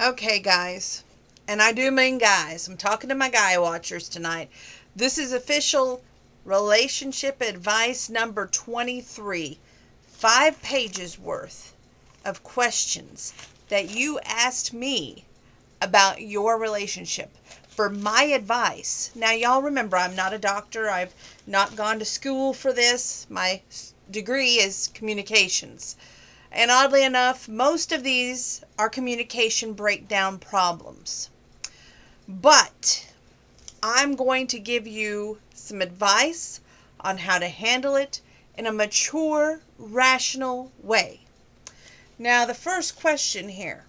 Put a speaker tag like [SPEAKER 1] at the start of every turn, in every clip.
[SPEAKER 1] Okay, guys, and I do mean guys. I'm talking to my guy watchers tonight. This is official relationship advice number 23. 5 pages worth of questions that you asked me about your relationship for my advice. Now, y'all remember, I'm not a doctor. I've not gone to school for this. My degree is communications. And oddly enough, most of these are communication breakdown problems. But I'm going to give you some advice on how to handle it in a mature, rational way. Now, the first question here.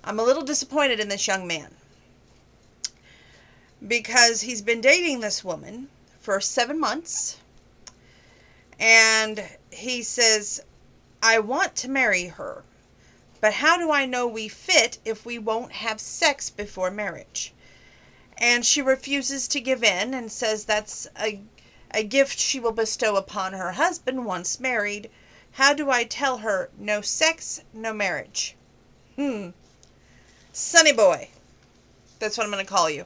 [SPEAKER 1] I'm a little disappointed in this young man because he's been dating this woman for 7 months, and he says, I want to marry her, but how do I know we fit if we won't have sex before marriage? And she refuses to give in and says that's a gift she will bestow upon her husband once married. How do I tell her no sex, no marriage? Sonny boy. That's what I'm going to call you.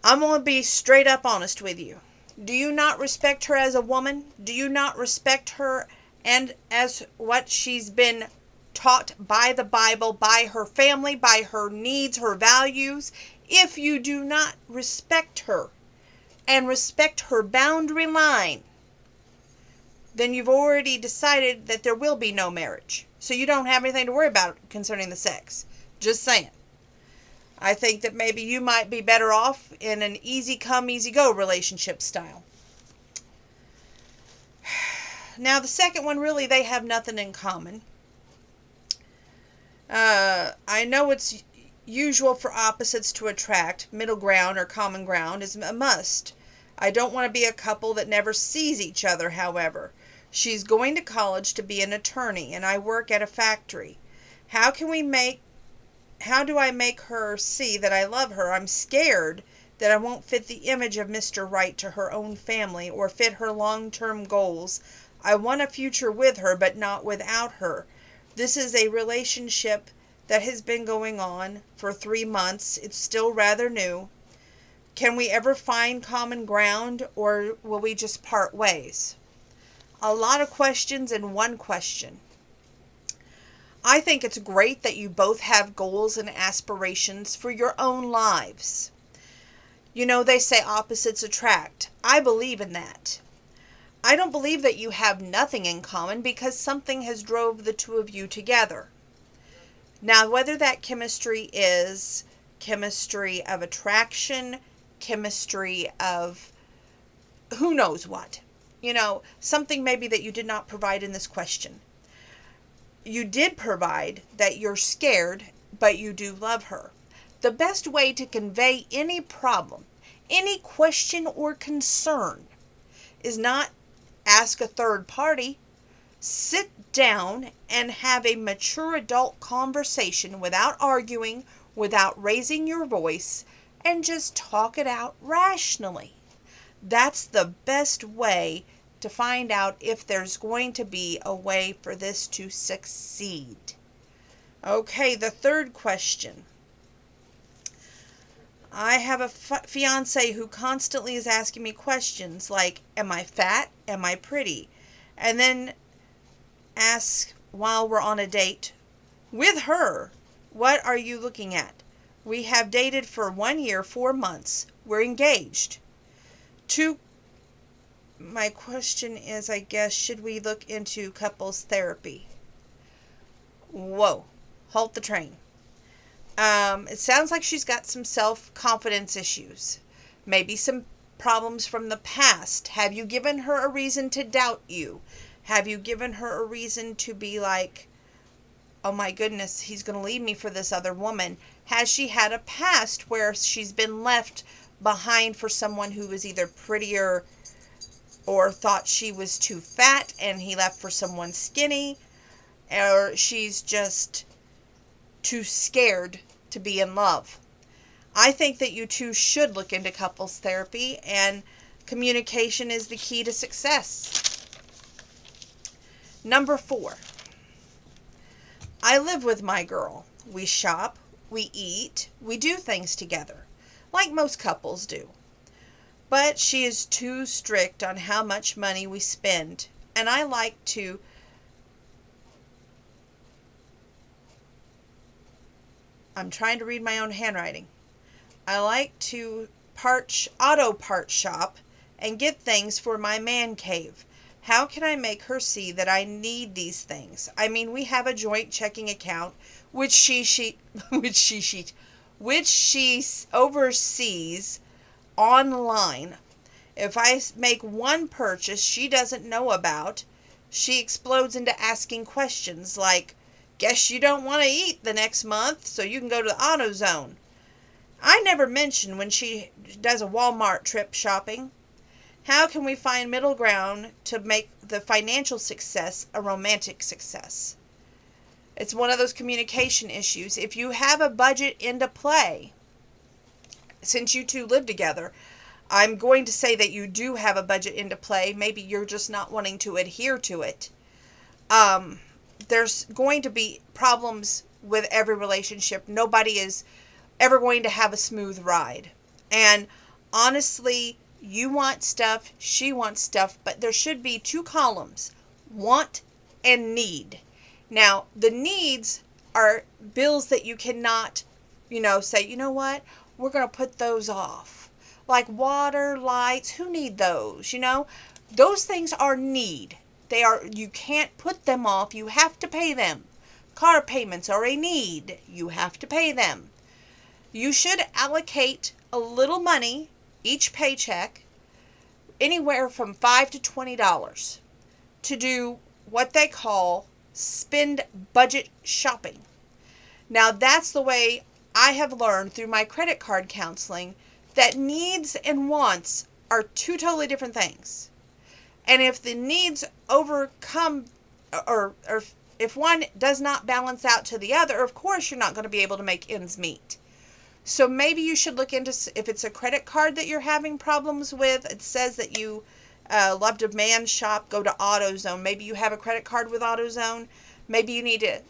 [SPEAKER 1] I'm going to be straight up honest with you. Do you not respect her as a woman? Do you not respect her and as what she's been taught by the Bible, by her family, by her needs, her values? If you do not respect her and respect her boundary line, then you've already decided that there will be no marriage. So you don't have anything to worry about concerning the sex. Just saying. I think that maybe you might be better off in an easy come, easy go relationship style. Now, the second one, really, they have nothing in common. I know it's usual for opposites to attract. Middle ground or common ground is a must. I don't want to be a couple that never sees each other, however. She's going to college to be an attorney, and I work at a factory. How do I make her see that I love her? I'm scared that I won't fit the image of Mr. Right to her own family or fit her long-term goals. I want a future with her, but not without her. This is a relationship that has been going on for 3 months. It's still rather new. Can we ever find common ground, or will we just part ways? A lot of questions in one question. I think it's great that you both have goals and aspirations for your own lives. You know, they say opposites attract. I believe in that. I don't believe that you have nothing in common because something has drove the two of you together. Now, whether that chemistry is chemistry of attraction, chemistry of who knows what. You know, something maybe that you did not provide in this question. You did provide that you're scared, but you do love her. The best way to convey any problem, any question or concern, is not ask a third party. Sit down and have a mature adult conversation without arguing, without raising your voice, and just talk it out rationally. That's the best way to find out if there's going to be a way for this to succeed. Okay, the third question. I have a fiance who constantly is asking me questions like, am I fat? Am I pretty? And then ask while we're on a date with her, what are you looking at? We have dated for 1 year, 4 months. We're engaged. My question is, I guess, should we look into couples therapy? Whoa, halt the train. It sounds like she's got some self-confidence issues. Maybe some problems from the past. Have you given her a reason to doubt you? Have you given her a reason to be like, oh my goodness, he's going to leave me for this other woman? Has she had a past where she's been left behind for someone who was either prettier or thought she was too fat and he left for someone skinny, or she's just too scared to be in love? I think that you two should look into couples therapy, and communication is the key to success. Number 4. I live with my girl. We shop, we eat, we do things together, like most couples do. But she is too strict on how much money we spend, and I like to I'm trying to read my own handwriting. I like to auto part shop and get things for my man cave. How can I make her see that I need these things? I mean, we have a joint checking account, which which she oversees online. If I make one purchase she doesn't know about, she explodes into asking questions like, "Guess you don't want to eat the next month, so you can go to the AutoZone." I never mention when she does a Walmart trip shopping. How can we find middle ground to make the financial success a romantic success? It's one of those communication issues. If you have a budget into play, since you two live together, I'm going to say that you do have a budget into play. Maybe you're just not wanting to adhere to it. There's going to be problems with every relationship. Nobody is ever going to have a smooth ride. And honestly, you want stuff, she wants stuff, but there should be two columns, want and need. Now, the needs are bills that you cannot, say, you know what, we're going to put those off. Like water, lights, who need those? Those things are need. You can't put them off, you have to pay them. Car payments are a need, you have to pay them. You should allocate a little money each paycheck, anywhere from $5 to $20, to do what they call spend budget shopping. Now, that's the way I have learned through my credit card counseling that needs and wants are two totally different things. And if the needs overcome, or if one does not balance out to the other, of course you're not going to be able to make ends meet. So maybe you should look into, if it's a credit card that you're having problems with, it says that you love to man shop, go to AutoZone. Maybe you have a credit card with AutoZone. Maybe you need to,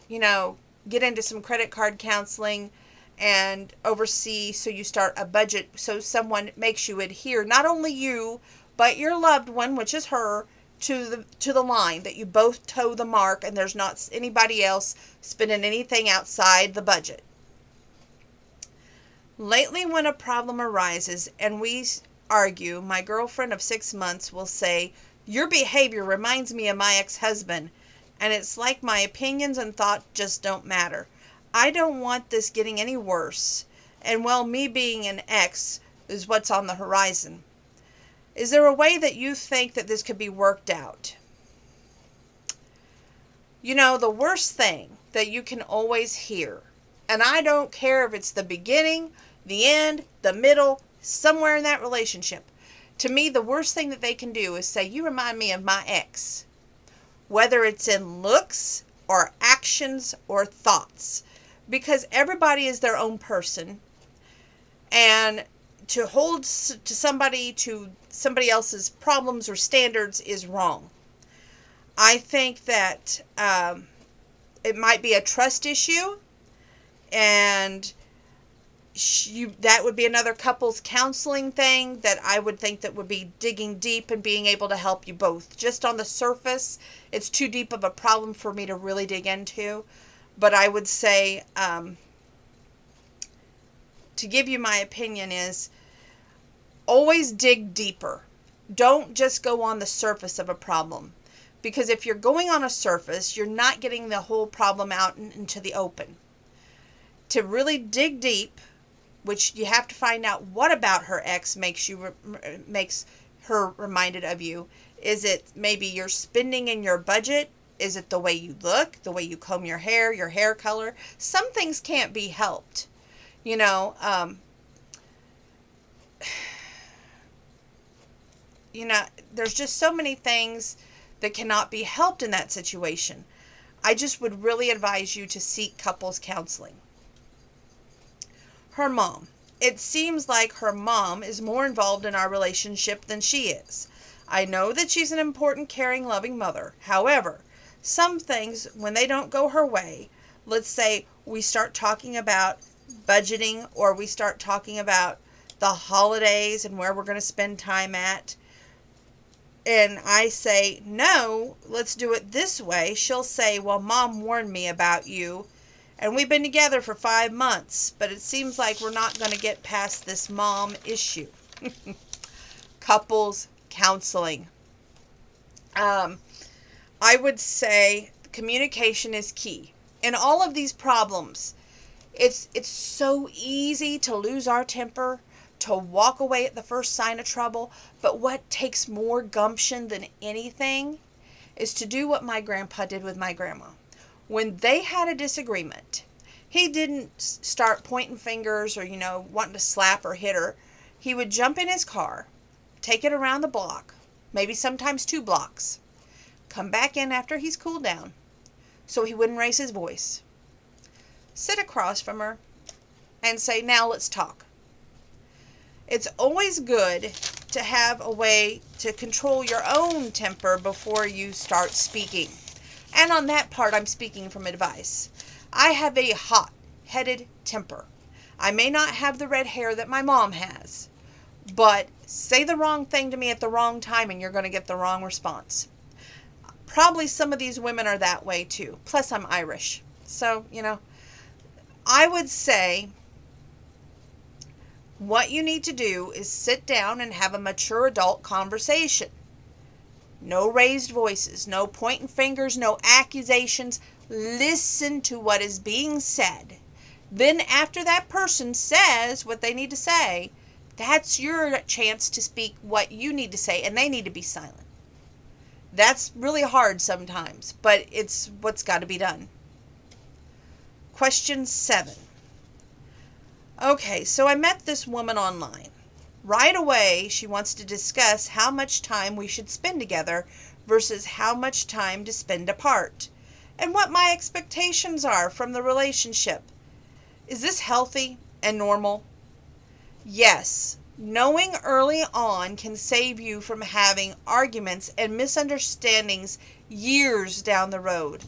[SPEAKER 1] get into some credit card counseling and oversee, so you start a budget so someone makes you adhere, not only you, but your loved one, which is her, to the line, that you both toe the mark and there's not anybody else spending anything outside the budget. Lately, when a problem arises and we argue, my girlfriend of 6 months will say, "Your behavior reminds me of my ex-husband," and it's like my opinions and thought just don't matter. I don't want this getting any worse, and me being an ex is what's on the horizon. Is there a way that you think that this could be worked out? The worst thing that you can always hear, and I don't care if it's the beginning, the end, the middle, somewhere in that relationship. To me, the worst thing that they can do is say, "You remind me of my ex." Whether it's in looks or actions or thoughts. Because everybody is their own person. And to hold to somebody else's problems or standards is wrong. I think that it might be a trust issue. And that would be another couples counseling thing that I would think that would be digging deep and being able to help you both. Just on the surface, it's too deep of a problem for me to really dig into. But I would say, to give you my opinion, is always dig deeper. Don't just go on the surface of a problem. Because if you're going on a surface, you're not getting the whole problem out into the open. To really dig deep, which you have to find out what about her ex makes her reminded of you. Is it maybe you're spending in your budget? Is it the way you look, the way you comb your hair color? Some things can't be helped. There's just so many things that cannot be helped in that situation. I just would really advise you to seek couples counseling. Her mom. It seems like her mom is more involved in our relationship than she is. I know that she's an important, caring, loving mother. However, some things, when they don't go her way, Let's say we start talking about budgeting, or we start talking about the holidays and where we're going to spend time at. And I say, no, let's do it this way. She'll say, well, Mom warned me about you. And we've been together for 5 months, but it seems like we're not going to get past this mom issue. Couples counseling. I would say communication is key. In all of these problems, it's so easy to lose our temper, to walk away at the first sign of trouble. But what takes more gumption than anything is to do what my grandpa did with my grandma. When they had a disagreement, he didn't start pointing fingers or, wanting to slap or hit her. He would jump in his car, take it around the block, maybe sometimes 2 blocks, come back in after he's cooled down so he wouldn't raise his voice, sit across from her, and say, now let's talk. It's always good to have a way to control your own temper before you start speaking. And on that part, I'm speaking from advice. I have a hot-headed temper. I may not have the red hair that my mom has, but say the wrong thing to me at the wrong time and you're going to get the wrong response. Probably some of these women are that way too. Plus, I'm Irish. So, I would say what you need to do is sit down and have a mature adult conversation. No raised voices, no pointing fingers, no accusations. Listen to what is being said. Then after that person says what they need to say, that's your chance to speak what you need to say, and they need to be silent. That's really hard sometimes, but it's what's got to be done. Question 7. Okay, so I met this woman online. Right away, she wants to discuss how much time we should spend together versus how much time to spend apart, and what my expectations are from the relationship. Is this healthy and normal? Yes, knowing early on can save you from having arguments and misunderstandings years down the road.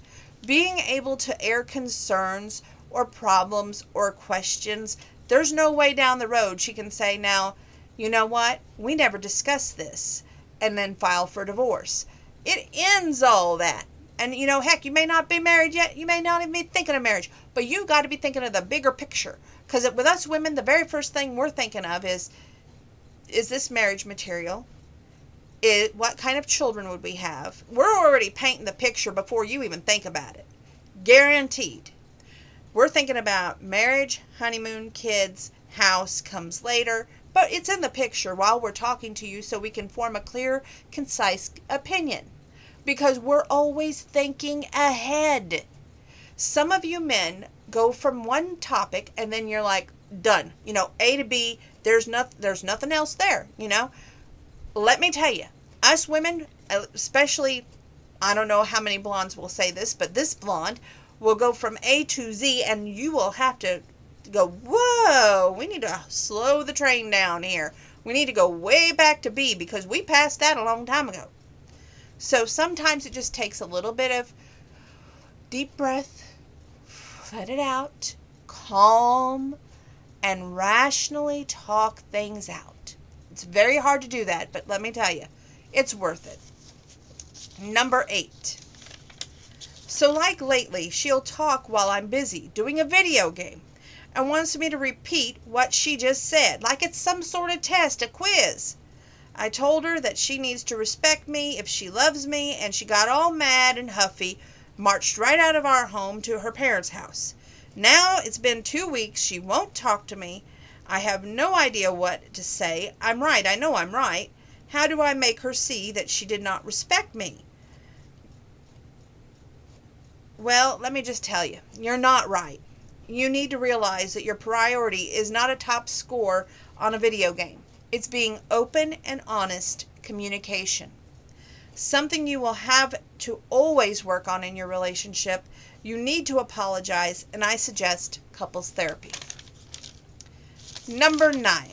[SPEAKER 1] Being able to air concerns or problems or questions, there's no way down the road she can say, now, you know what? We never discussed this, and then file for divorce. It ends all that. And, heck, you may not be married yet. You may not even be thinking of marriage. But you got to be thinking of the bigger picture. Because with us women, the very first thing we're thinking of is this marriage material? What kind of children would we have? We're already painting the picture before you even think about it. Guaranteed. We're thinking about marriage, honeymoon, kids, house comes later. But it's in the picture while we're talking to you so we can form a clear, concise opinion. Because we're always thinking ahead. Some of you men go from one topic and then you're like, done. A to B, there's nothing else there, Let me tell you, us women, especially, I don't know how many blondes will say this, but this blonde will go from A to Z and you will have to go, whoa, we need to slow the train down here. We need to go way back to B because we passed that a long time ago. So sometimes it just takes a little bit of deep breath, let it out, calm, and rationally talk things out. It's very hard to do that, but let me tell you, it's worth it. Number 8. So like lately, she'll talk while I'm busy doing a video game and wants me to repeat what she just said, like it's some sort of test, a quiz. I told her that she needs to respect me if she loves me, and she got all mad and huffy, marched right out of our home to her parents' house. Now it's been 2 weeks, she won't talk to me. I have no idea what to say. I'm right, I know I'm right. How do I make her see that she did not respect me? Well, let me just tell you, you're not right. You need to realize that your priority is not a top score on a video game. It's being open and honest communication. Something you will have to always work on in your relationship. You need to apologize, and I suggest couples therapy. Number 9.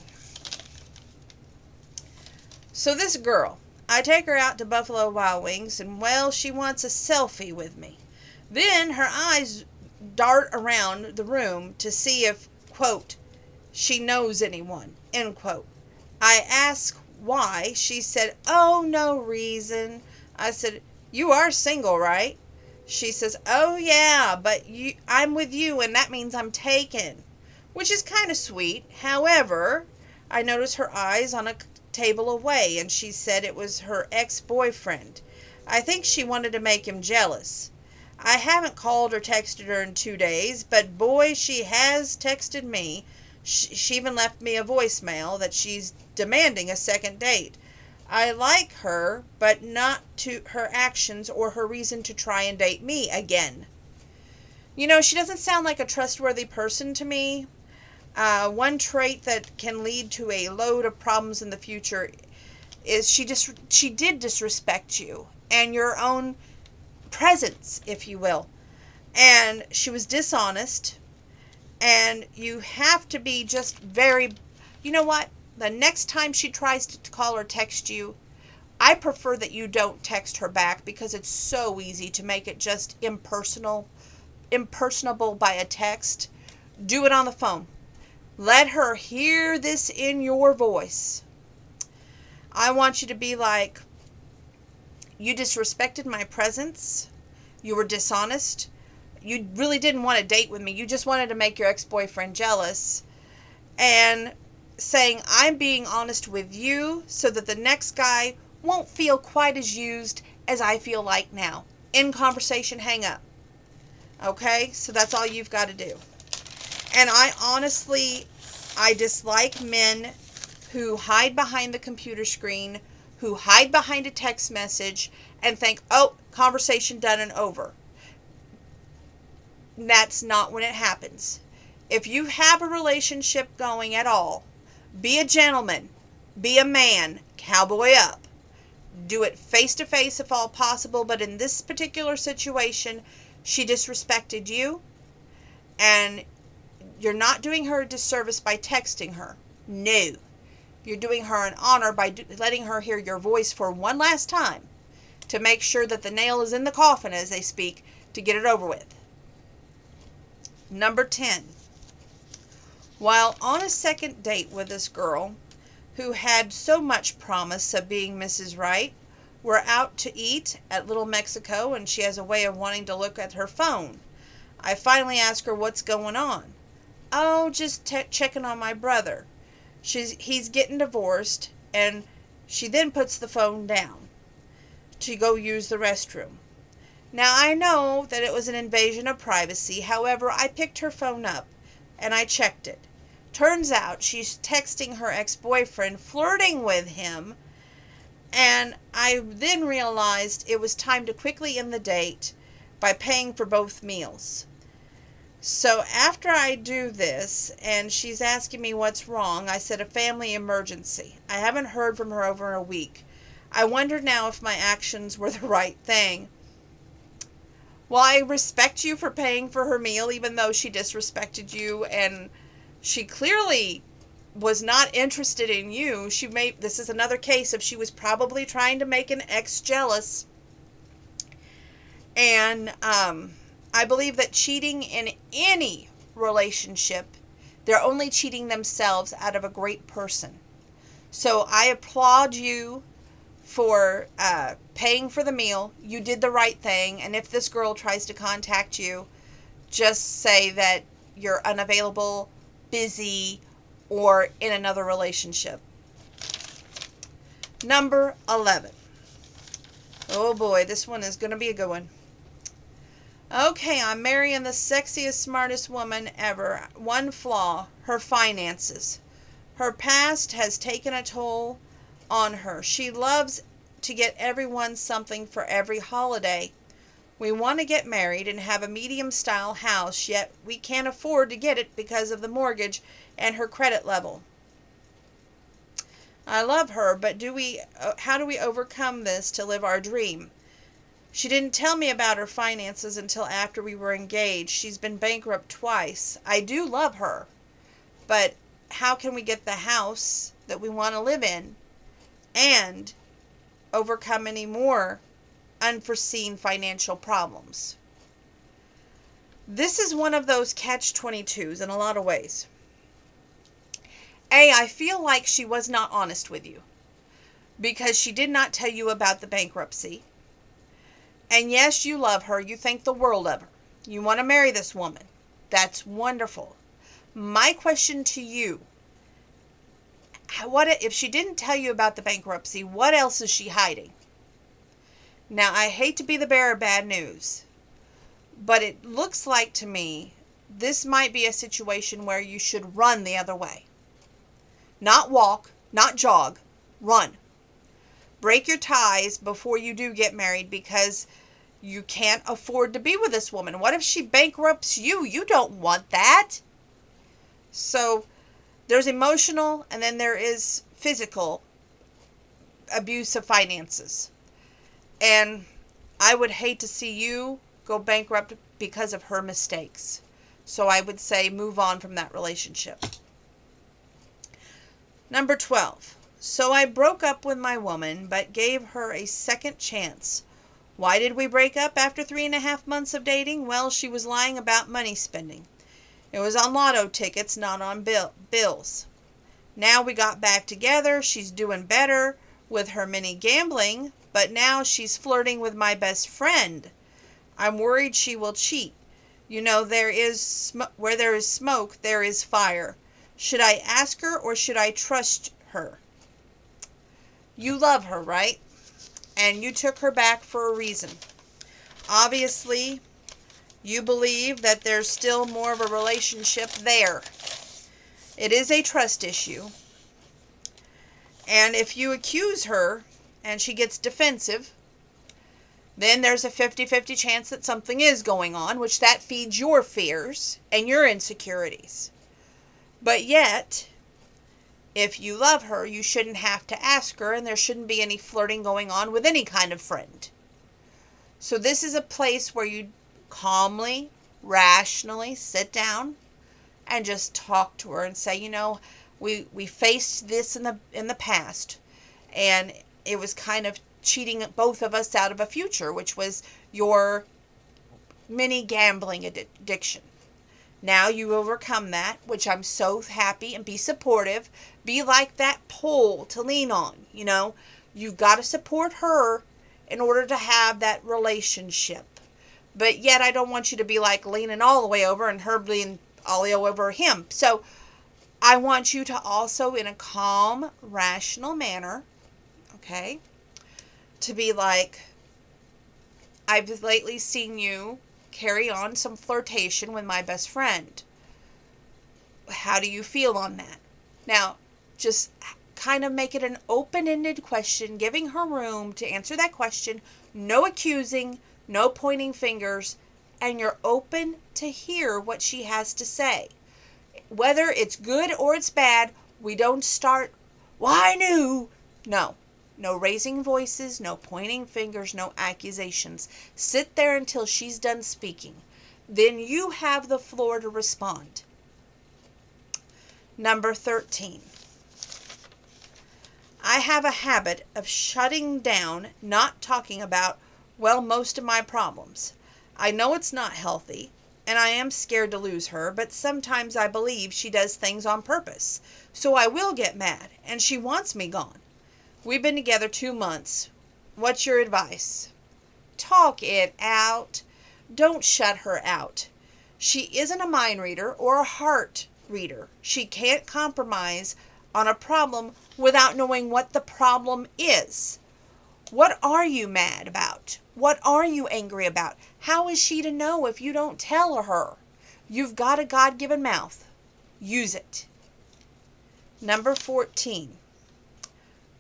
[SPEAKER 1] So this girl, I take her out to Buffalo Wild Wings, and well, she wants a selfie with me. Then her eyes dart around the room to see if, quote, she knows anyone, end quote. I asked why. She said, oh, no reason. I said, you are single, right? She says, oh, yeah, but I'm with you, and that means I'm taken, which is kind of sweet. However, I noticed her eyes on a table away, and she said it was her ex-boyfriend. I think she wanted to make him jealous. I haven't called or texted her in 2 days, but boy, she has texted me. She even left me a voicemail that she's demanding a second date. I like her, but not to her actions or her reason to try and date me again. You know, she doesn't sound like a trustworthy person to me. One trait that can lead to a load of problems in the future is she did disrespect you and your own presence, if you will. And she was dishonest, and you have to be just very, you know what? The next time she tries to call or text you, I prefer that you don't text her back because it's so easy to make it just impersonable by a text. Do it on the phone. Let her hear this in your voice. I want you to be like, you disrespected my presence. You were dishonest. You really didn't want to date with me. You just wanted to make your ex-boyfriend jealous. And saying, I'm being honest with you so that the next guy won't feel quite as used as I feel like now. End conversation, hang up. Okay? So that's all you've got to do. And I dislike men who hide behind the computer screen, who hide behind a text message, and think, oh, conversation done and over. That's not when it happens. If you have a relationship going at all, be a gentleman, be a man, cowboy up. Do it face to face if all possible, but in this particular situation, she disrespected you, and you're not doing her a disservice by texting her. No. You're doing her an honor by letting her hear your voice for one last time to make sure that the nail is in the coffin, as they speak, to get it over with. Number 10. While on a second date with this girl who had so much promise of being Mrs. Right, we're out to eat at Little Mexico, and she has a way of wanting to look at her phone. I finally ask her what's going on. Oh, just checking on my brother. He's getting divorced, and she then puts the phone down to go use the restroom. Now, I know that it was an invasion of privacy. However, I picked her phone up, and I checked it. Turns out she's texting her ex-boyfriend, flirting with him, and I then realized it was time to quickly end the date by paying for both meals. So after I do this, and she's asking me what's wrong, I said a family emergency. I haven't heard from her over a week. I wonder now if my actions were the right thing. Well, I respect you for paying for her meal, even though she disrespected you, and she clearly was not interested in you. This is another case of she was probably trying to make an ex jealous. And I believe that cheating in any relationship, they're only cheating themselves out of a great person. So I applaud you for paying for the meal. You did the right thing. And if this girl tries to contact you, just say that you're unavailable, busy, or in another relationship. Number 11. Oh boy, this one is going to be a good one. Okay, I'm marrying the sexiest, smartest woman ever. One flaw, her finances. Her past has taken a toll on her. She loves to get everyone something for every holiday. We want to get married and have a medium-style house, yet we can't afford to get it because of the mortgage and her credit level. I love her, but how do we overcome this to live our dream? She didn't tell me about her finances until after we were engaged. She's been bankrupt twice. I do love her, but how can we get the house that we want to live in and overcome any more unforeseen financial problems? This is one of those catch-22s in a lot of ways. I feel like she was not honest with you because she did not tell you about the bankruptcy. And yes, you love her. You think the world of her. You want to marry this woman. That's wonderful. My question to you, what if she didn't tell you about the bankruptcy, what else is she hiding? Now, I hate to be the bearer of bad news, but it looks like to me this might be a situation where you should run the other way. Not walk, not jog, run. Break your ties before you do get married because you can't afford to be with this woman. What if she bankrupts you? You don't want that. So there's emotional and then there is physical abuse of finances. And I would hate to see you go bankrupt because of her mistakes. So I would say move on from that relationship. Number 12. So I broke up with my woman, but gave her a second chance. Why did we break up after 3.5 months of dating? Well, she was lying about money spending. It was on lotto tickets, not on bills. Now we got back together. She's doing better with her mini gambling, but now she's flirting with my best friend. I'm worried she will cheat. You know, where there is smoke, there is fire. Should I ask her or should I trust her? You love her, right? And you took her back for a reason. Obviously, you believe that there's still more of a relationship there. It is a trust issue. And if you accuse her and she gets defensive, then there's a 50-50 chance that something is going on, which that feeds your fears and your insecurities. But yet, if you love her, you shouldn't have to ask her, and there shouldn't be any flirting going on with any kind of friend. So this is a place where you calmly, rationally sit down and just talk to her and say, you know, we faced this in the past, and it was kind of cheating both of us out of a future, which was your mini gambling addiction. Now you overcome that, which I'm so happy, and be supportive. Be like that pole to lean on, you know. You've got to support her in order to have that relationship. But yet I don't want you to be like leaning all the way over and her being all the way over him. So I want you to also, in a calm, rational manner, okay, to be like, I've lately seen you carry on some flirtation with my best friend. How do you feel on that? Now, just kind of make it an open-ended question, giving her room to answer that question. No accusing, no pointing fingers, and you're open to hear what she has to say. Whether it's good or it's bad, we don't start, well, I knew. No. No raising voices, no pointing fingers, no accusations. Sit there until she's done speaking. Then you have the floor to respond. Number 13. I have a habit of shutting down, not talking about, well, most of my problems. I know it's not healthy, and I am scared to lose her, but sometimes I believe she does things on purpose. So I will get mad, and she wants me gone. We've been together 2 months. What's your advice? Talk it out. Don't shut her out. She isn't a mind reader or a heart reader. She can't compromise on a problem without knowing what the problem is. What are you mad about? What are you angry about? How is she to know if you don't tell her? You've got a God-given mouth. Use it. Number 14.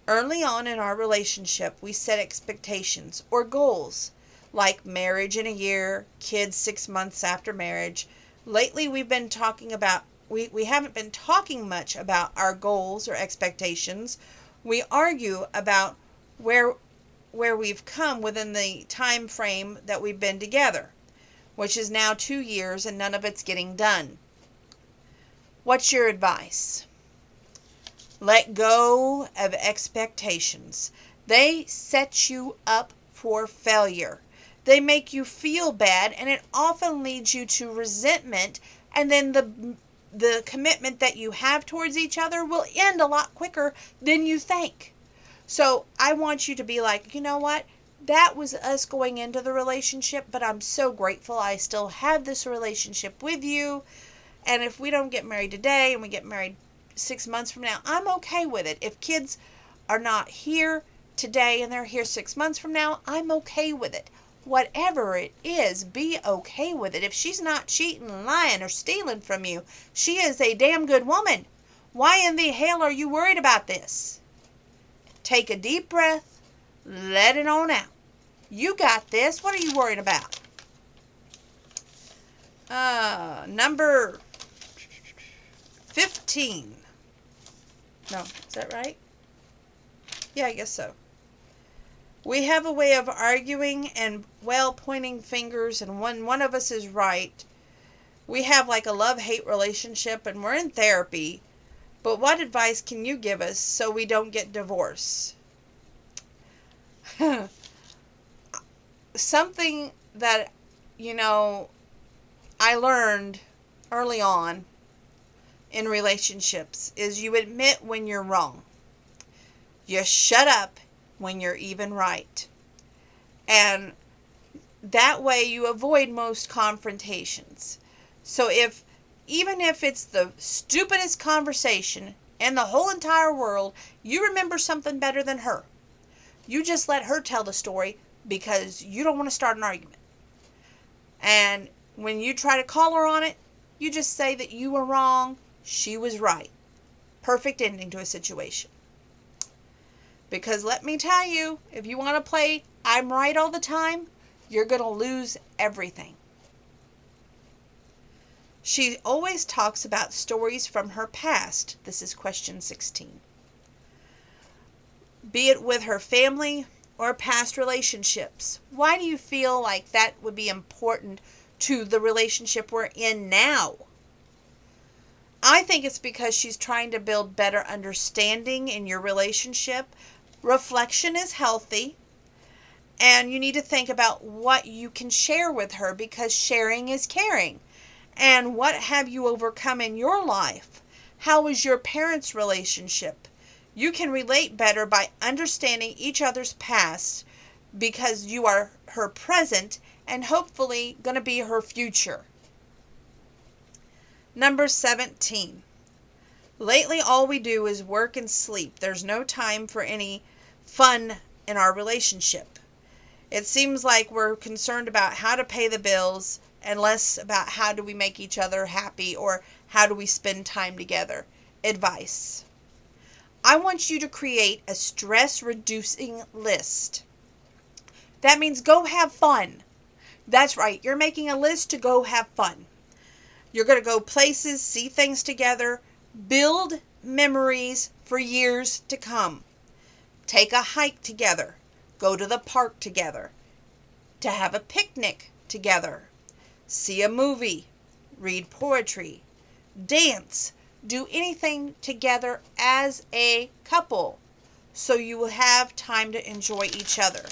[SPEAKER 1] Early on in our relationship, we set expectations or goals, like marriage in a year, kids 6 months after marriage. Lately, we haven't been talking much about our goals or expectations. We argue about where we've come within the time frame that we've been together, which is now 2 years, and none of it's getting done. What's your advice? Let go of expectations. They set you up for failure. They make you feel bad, and it often leads you to resentment, and then the commitment that you have towards each other will end a lot quicker than you think. So I want you to be like, you know what? That was us going into the relationship, but I'm so grateful I still have this relationship with you. And if we don't get married today and we get married 6 months from now, I'm okay with it. If kids are not here today and they're here 6 months from now, I'm okay with it. Whatever it is, be okay with it. If she's not cheating, lying, or stealing from you, she is a damn good woman. Why in the hell are you worried about this? Take a deep breath. Let it on out. You got this. What are you worried about? Number 15. No, is that right? Yeah, I guess so. We have a way of arguing and, well, pointing fingers, and when one of us is right, we have like a love-hate relationship, and we're in therapy. But what advice can you give us so we don't get divorced? Something that, I learned early on in relationships is you admit when you're wrong. You shut up when you're even right. And that way you avoid most confrontations. So even if it's the stupidest conversation in the whole entire world, you remember something better than her. You just let her tell the story because you don't want to start an argument. And when you try to call her on it, you just say that you were wrong, she was right. Perfect ending to a situation. Because let me tell you, if you want to play I'm right all the time, you're going to lose everything. She always talks about stories from her past. This is question 16. Be it with her family or past relationships. Why do you feel like that would be important to the relationship we're in now? I think it's because she's trying to build better understanding in your relationship. Reflection is healthy, and you need to think about what you can share with her, because sharing is caring. And what have you overcome in your life? How is your parents' relationship? You can relate better by understanding each other's past, because you are her present and hopefully going to be her future. Number 17. Lately, all we do is work and sleep. There's no time for any fun in our relationship. It seems like we're concerned about how to pay the bills and less about how do we make each other happy or how do we spend time together. Advice. I want you to create a stress-reducing list. That means go have fun. That's right. You're making a list to go have fun. You're going to go places, see things together, build memories for years to come. Take a hike together. Go to the park together. To have a picnic together. See a movie. Read poetry. Dance. Do anything together as a couple so you will have time to enjoy each other.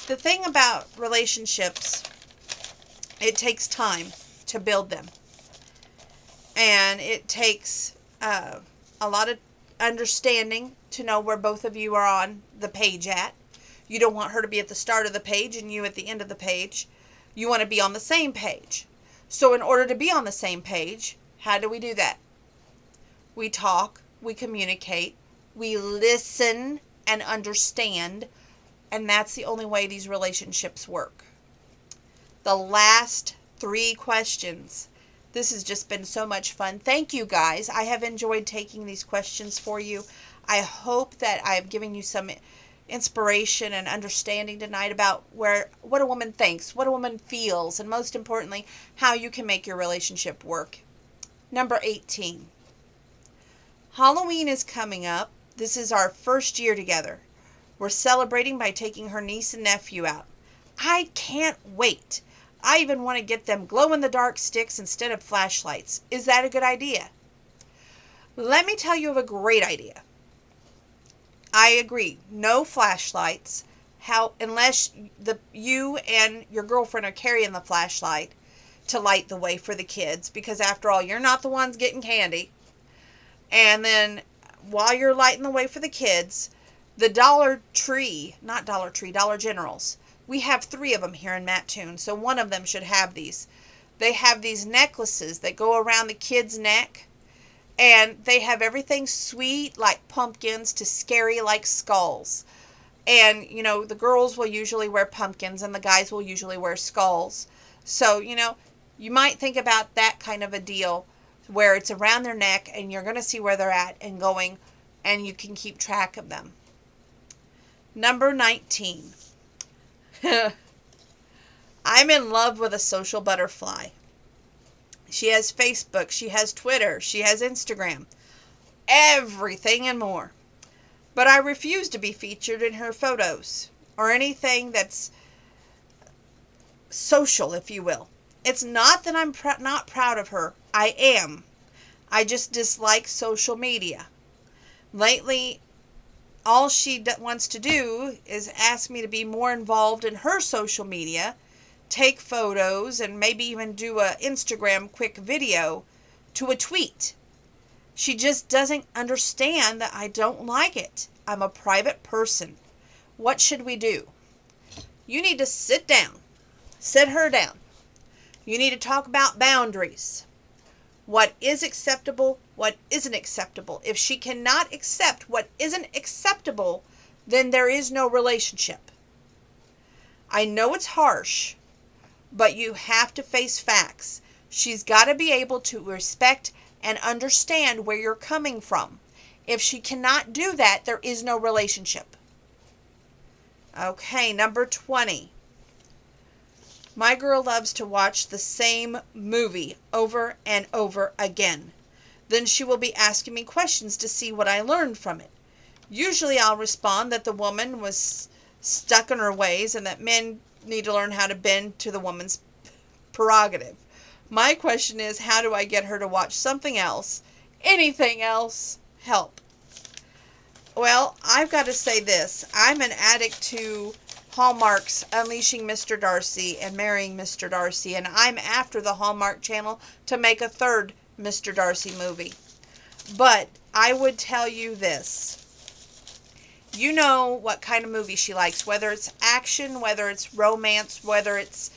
[SPEAKER 1] The thing about relationships, it takes time to build them. And it takes a lot of understanding to know where both of you are on the page at. You don't want her to be at the start of the page and you at the end of the page. You want to be on the same page. So in order to be on the same page, how do we do that? We talk, we communicate, we listen and understand, and that's the only way these relationships work. The last 3 questions. This has just been so much fun. Thank you, guys. I have enjoyed taking these questions for you. I hope that I have given you some inspiration and understanding tonight about what a woman thinks, what a woman feels, and most importantly, how you can make your relationship work. Number 18. Halloween is coming up. This is our first year together. We're celebrating by taking her niece and nephew out. I can't wait. I even want to get them glow-in-the-dark sticks instead of flashlights. Is that a good idea? Let me tell you of a great idea. I agree. No flashlights. how, unless you and your girlfriend are carrying the flashlight to light the way for the kids, because after all, you're not the ones getting candy. And then while you're lighting the way for the kids, the Dollar Generals. We have 3 of them here in Mattoon, so one of them should have these. They have these necklaces that go around the kid's neck, and they have everything sweet like pumpkins to scary like skulls. And, the girls will usually wear pumpkins and the guys will usually wear skulls. So, you might think about that kind of a deal where it's around their neck and you're going to see where they're at and going, and you can keep track of them. Number 19. I'm in love with a social butterfly. She has Facebook, she has Twitter, she has Instagram, everything and more. But I refuse to be featured in her photos or anything that's social, if you will. It's not that I'm not proud of her. I am. I just dislike social media. Lately, all she wants to do is ask me to be more involved in her social media, take photos, and maybe even do a Instagram quick video to a tweet. She just doesn't understand that I don't like it. I'm a private person. What should we do? You need to sit down. Sit her down. You need to talk about boundaries. What is acceptable, what isn't acceptable. If she cannot accept what isn't acceptable, then there is no relationship. I know it's harsh, but you have to face facts. She's got to be able to respect and understand where you're coming from. If she cannot do that, there is no relationship. Okay, number 20. My girl loves to watch the same movie over and over again. Then she will be asking me questions to see what I learned from it. Usually I'll respond that the woman was stuck in her ways and that men need to learn how to bend to the woman's prerogative. My question is, how do I get her to watch something else? Anything else? Help. Well, I've got to say this. I'm an addict to Hallmark's Unleashing Mr. Darcy and Marrying Mr. Darcy, and I'm after the Hallmark Channel to make a 3rd Mr. Darcy movie. But I would tell you this. You know what kind of movie she likes, whether it's action, whether it's romance, whether it's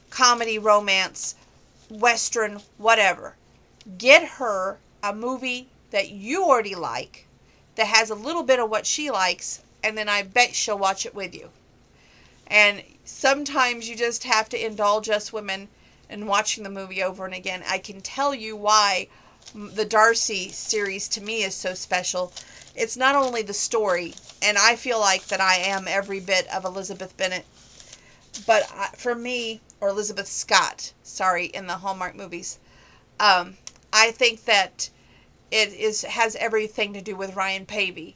[SPEAKER 1] comedy, romance, western, whatever. Get her a movie that you already like that has a little bit of what she likes, and then I bet she'll watch it with you. And sometimes you just have to indulge us women in watching the movie over and again. I can tell you why the Darcy series to me is so special. It's not only the story, and I feel like that I am every bit of Elizabeth Bennet, but for me, or Elizabeth Scott, sorry, in the Hallmark movies, I think that it has everything to do with Ryan Pavey,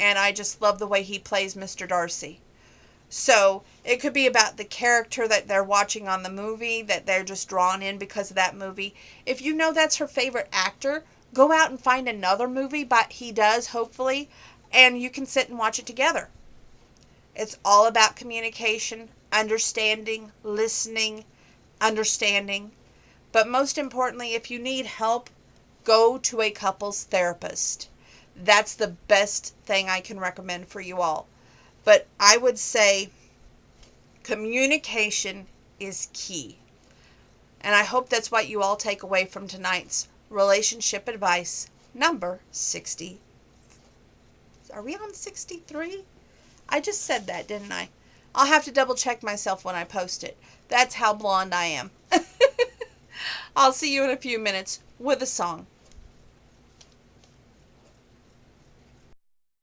[SPEAKER 1] and I just love the way he plays Mr. Darcy. So it could be about the character that they're watching on the movie, that they're just drawn in because of that movie. If you know that's her favorite actor, go out and find another movie, but he does, hopefully, and you can sit and watch it together. It's all about communication, understanding, listening, understanding. But most importantly, if you need help, go to a couples therapist. That's the best thing I can recommend for you all. But I would say communication is key. And I hope that's what you all take away from tonight's relationship advice number 60. Are we on 63? I just said that, didn't I? I'll have to double check myself when I post it. That's how blonde I am. I'll see you in a few minutes with a song.